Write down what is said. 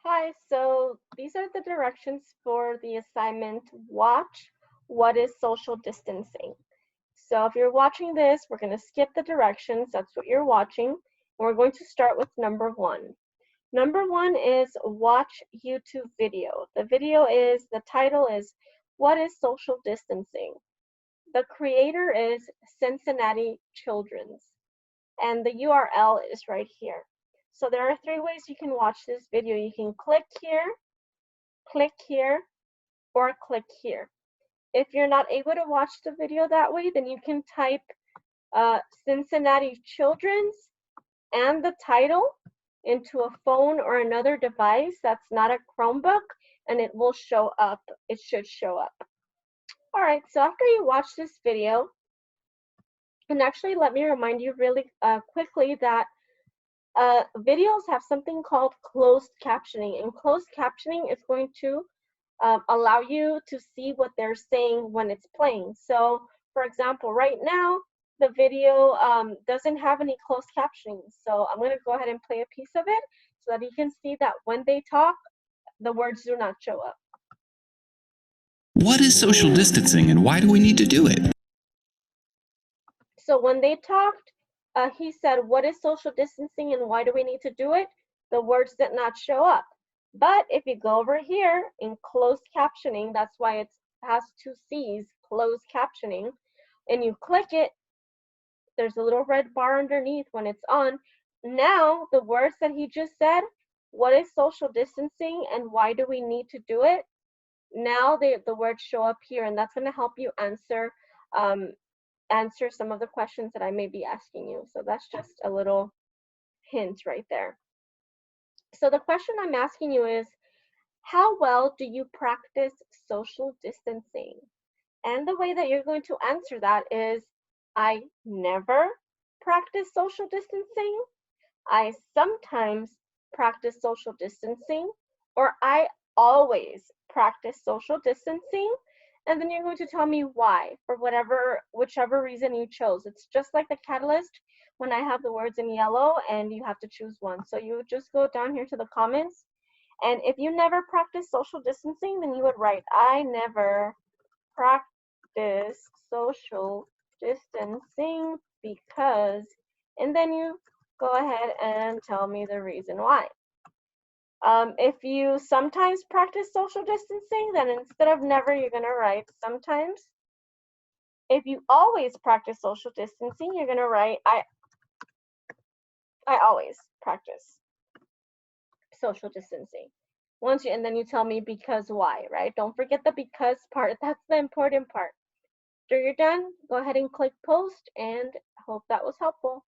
Hi, so these are the directions for the assignment watch what is social distancing. So if you're watching this, we're going to skip the directions. That's what you're watching. And we're going to start with number one. Number one is watch YouTube video. The title is What is Social Distancing? The creator is Cincinnati Children's and the URL is right here. So there are three ways you can watch this video. You can click here, or click here. If you're not able to watch the video that way, then you can type Cincinnati Children's and the title into a phone or another device that's not a Chromebook, and it will show up. It should show up. All right, so after you watch this video, and actually let me remind you really quickly that videos have something called closed captioning, and closed captioning is going to allow you to see what they're saying when it's playing. So, for example, right now, the video doesn't have any closed captioning. So I'm going to go ahead and play a piece of it so that you can see that when they talk, the words do not show up. What is social distancing and why do we need to do it? So when they talked, he said, what is social distancing and why do we need to do it? The words did not show up. But if you go over here in closed captioning, that's why it has two C's, closed captioning, and you click it, there's a little red bar underneath when it's on. Now, the words that he just said, what is social distancing and why do we need to do it? Now the words show up here, and that's going to help you answer some of the questions that I may be asking you. So that's just a little hint right there. So the question I'm asking you is, how well do you practice social distancing? And the way that you're going to answer that is, I never practice social distancing, I sometimes practice social distancing, or I always practice social distancing. And then you're going to tell me why, for whichever reason you chose. It's just like the catalyst when I have the words in yellow and you have to choose one. So you would just go down here to the comments. And if you never practice social distancing, then you would write, I never practice social distancing because, and then you go ahead and tell me the reason why. If you sometimes practice social distancing, then instead of never, you're going to write sometimes. If you always practice social distancing, you're going to write I always practice social distancing. And then you tell me because why, right? Don't forget the because part. That's the important part. After you're done, go ahead and click post, and I hope that was helpful.